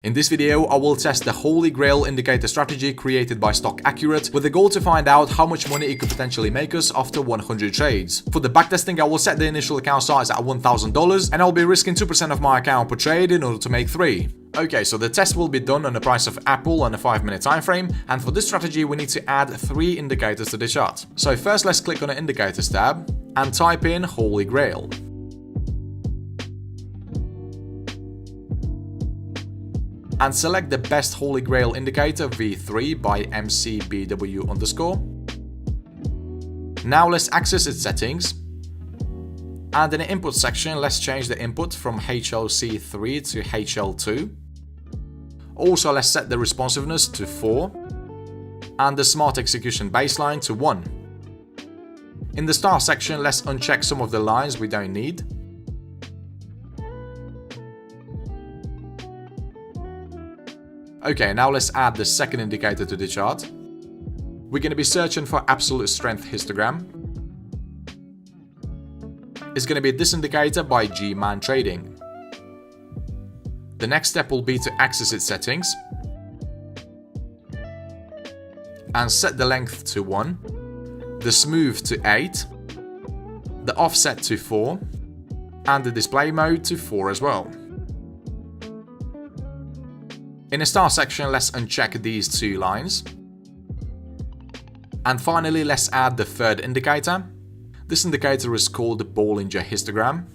In this video, I will test the Holy Grail indicator strategy created by Stock Accurate with the goal to find out how much money it could potentially make us after 100 trades. For the backtesting, I will set the initial account size at $1,000 and I'll be risking 2% of my account per trade in order to make 3. Okay, so the test will be done on the price of Apple on a 5-minute time frame, and for this strategy we need to add 3 indicators to the chart. So first let's click on the Indicators tab and type in Holy Grail. And select the best Holy Grail indicator V3 by MCBW_. Now let's access its settings. And in the input section, let's change the input from HLC3 to HL2. Also, let's set the responsiveness to 4 and the smart execution baseline to 1. In the star section, let's uncheck some of the lines we don't need. Okay, now let's add the second indicator to the chart. We're going to be searching for absolute strength histogram. It's going to be this indicator by G-Man Trading. The next step will be to access its settings and set the length to 1, the smooth to 8, the offset to 4, and the display mode to 4 as well. In the star section, let's uncheck these 2 lines. And finally, let's add the third indicator. This indicator is called the Bollinger Histogram.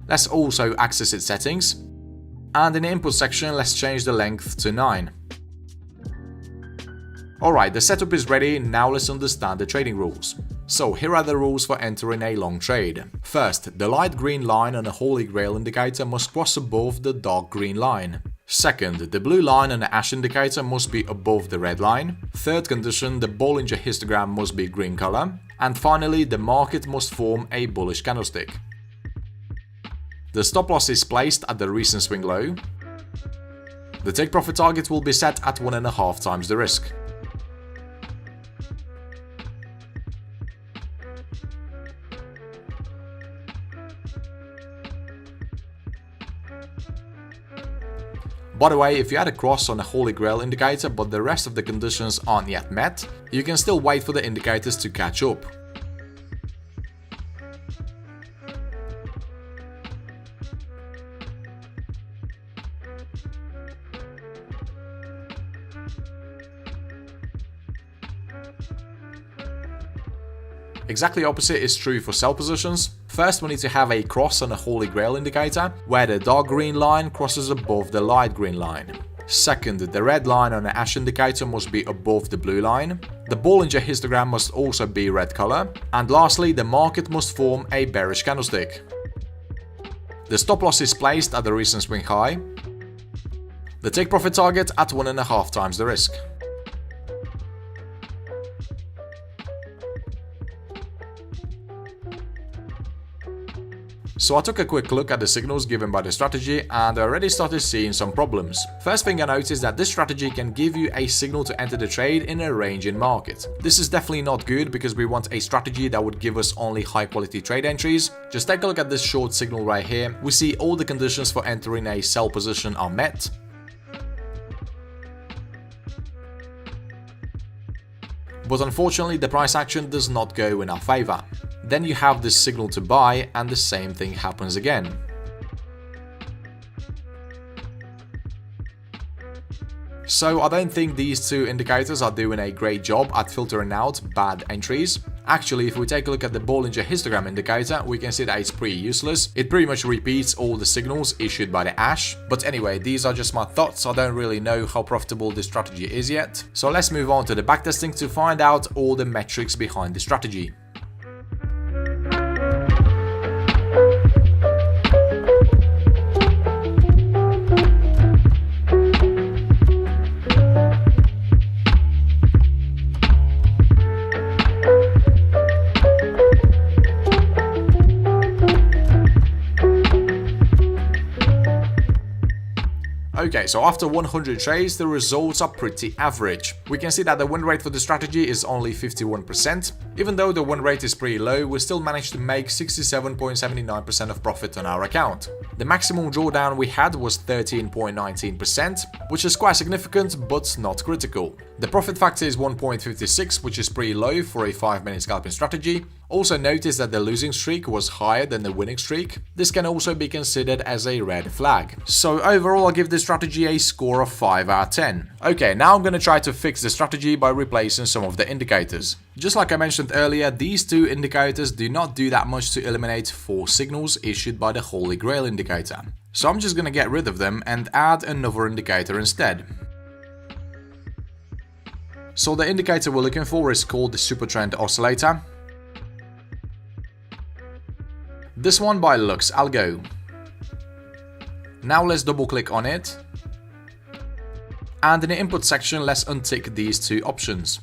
Let's also access its settings. And in the input section, let's change the length to 9. Alright, the setup is ready, now let's understand the trading rules. So here are the rules for entering a long trade. First, the light green line on a Holy Grail indicator must cross above the dark green line. Second, the blue line on the ash indicator must be above the red line. Third condition, the Bollinger Histogram must be green color. And finally, the market must form a bullish candlestick. The stop loss is placed at the recent swing low. The take profit target will be set at 1.5 times the risk. By the way, if you had a cross on a Holy Grail indicator but the rest of the conditions aren't yet met, you can still wait for the indicators to catch up. Exactly opposite is true for sell positions. First, we need to have a cross on a Holy Grail indicator, where the dark green line crosses above the light green line. Second, the red line on the ash indicator must be above the blue line. The Bollinger Histogram must also be red color. And lastly, the market must form a bearish candlestick. The stop loss is placed at the recent swing high. The take profit target at 1.5 times the risk. So I took a quick look at the signals given by the strategy and I already started seeing some problems. First thing I noticed that this strategy can give you a signal to enter the trade in a ranging market. This is definitely not good because we want a strategy that would give us only high quality trade entries. Just take a look at this short signal right here. We see all the conditions for entering a sell position are met. But unfortunately the price action does not go in our favor. Then you have this signal to buy and the same thing happens again. So I don't think these 2 indicators are doing a great job at filtering out bad entries. Actually, if we take a look at the Bollinger Histogram indicator, we can see that it's pretty useless. It pretty much repeats all the signals issued by the ash. But anyway, these are just my thoughts. I don't really know how profitable this strategy is yet. So let's move on to the backtesting to find out all the metrics behind the strategy. Okay, so after 100 trades, the results are pretty average. We can see that the win rate for the strategy is only 51%. Even though the win rate is pretty low, we still managed to make 67.79% of profit on our account. The maximum drawdown we had was 13.19%, which is quite significant but not critical. The profit factor is 1.56, which is pretty low for a 5-minute scalping strategy. Also notice that the losing streak was higher than the winning streak. This can also be considered as a red flag. So overall, I'll give this strategy a score of 5 out of 10. Okay, now I'm gonna try to fix the strategy by replacing some of the indicators. Just like I mentioned earlier, these two indicators do not do that much to eliminate 4 signals issued by the Holy Grail indicator. So I'm just gonna get rid of them and add another indicator instead. So the indicator we're looking for is called the Super Trend Oscillator. This one by Lux Algo. Now let's double click on it. And in the input section, let's untick these 2 options.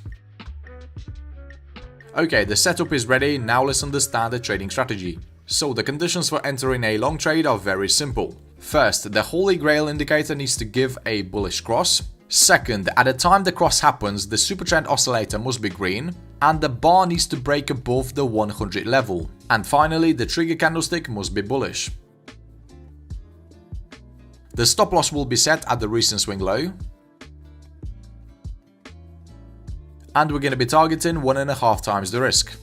Okay, the setup is ready, now let's understand the trading strategy. So the conditions for entering a long trade are very simple. First, the Holy Grail indicator needs to give a bullish cross. Second, at the time the cross happens, the Super Trend Oscillator must be green, and the bar needs to break above the 100 level. And finally, the trigger candlestick must be bullish. The stop loss will be set at the recent swing low. And we're going to be targeting 1.5 times the risk.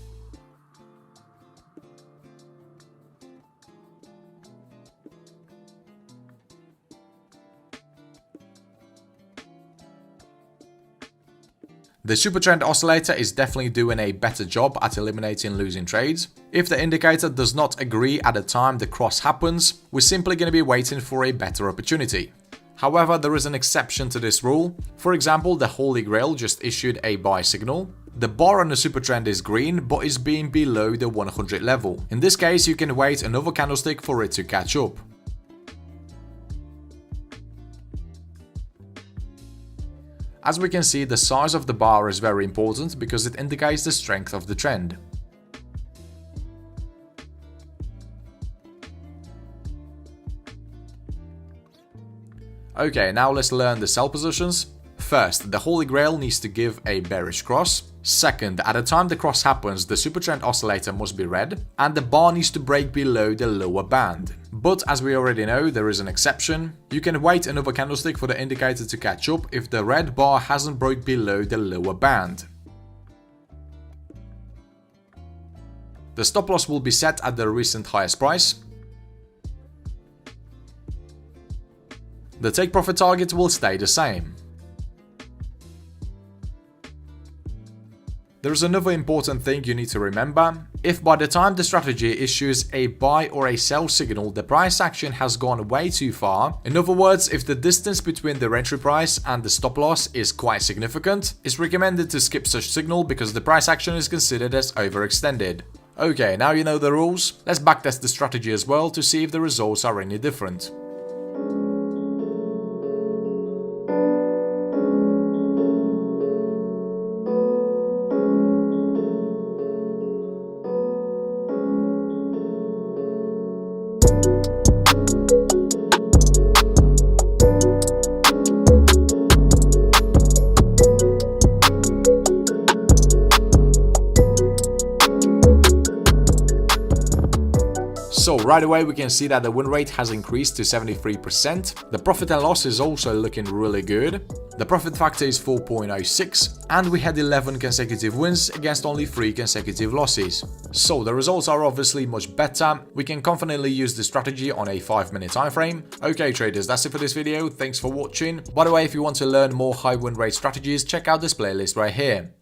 The Super Trend Oscillator is definitely doing a better job at eliminating losing trades. If the indicator does not agree at the time the cross happens, we're simply going to be waiting for a better opportunity. However, there is an exception to this rule. For example, the Holy Grail just issued a buy signal. The bar on the super trend is green, but is being below the 100 level. In this case, you can wait another candlestick for it to catch up. As we can see, the size of the bar is very important because it indicates the strength of the trend. Okay, now let's learn the sell positions. First, the Holy Grail needs to give a bearish cross. Second, at the time the cross happens, the super trend oscillator must be red, and the bar needs to break below the lower band. But as we already know, there is an exception. You can wait another candlestick for the indicator to catch up if the red bar hasn't broke below the lower band. The stop loss will be set at the recent highest price. The take profit target will stay the same. There is another important thing you need to remember. If by the time the strategy issues a buy or a sell signal, the price action has gone way too far, in other words, if the distance between the entry price and the stop loss is quite significant, it's recommended to skip such signal because the price action is considered as overextended. Okay, now you know the rules, let's backtest the strategy as well to see if the results are any different. So right away we can see that the win rate has increased to 73%. The profit and loss is also looking really good. The profit factor is 4.06 and we had 11 consecutive wins against only 3 consecutive losses. So the results are obviously much better. We can confidently use this strategy on a 5-minute time frame. Okay traders, that's it for this video. Thanks for watching. By the way, if you want to learn more high win rate strategies, check out this playlist right here.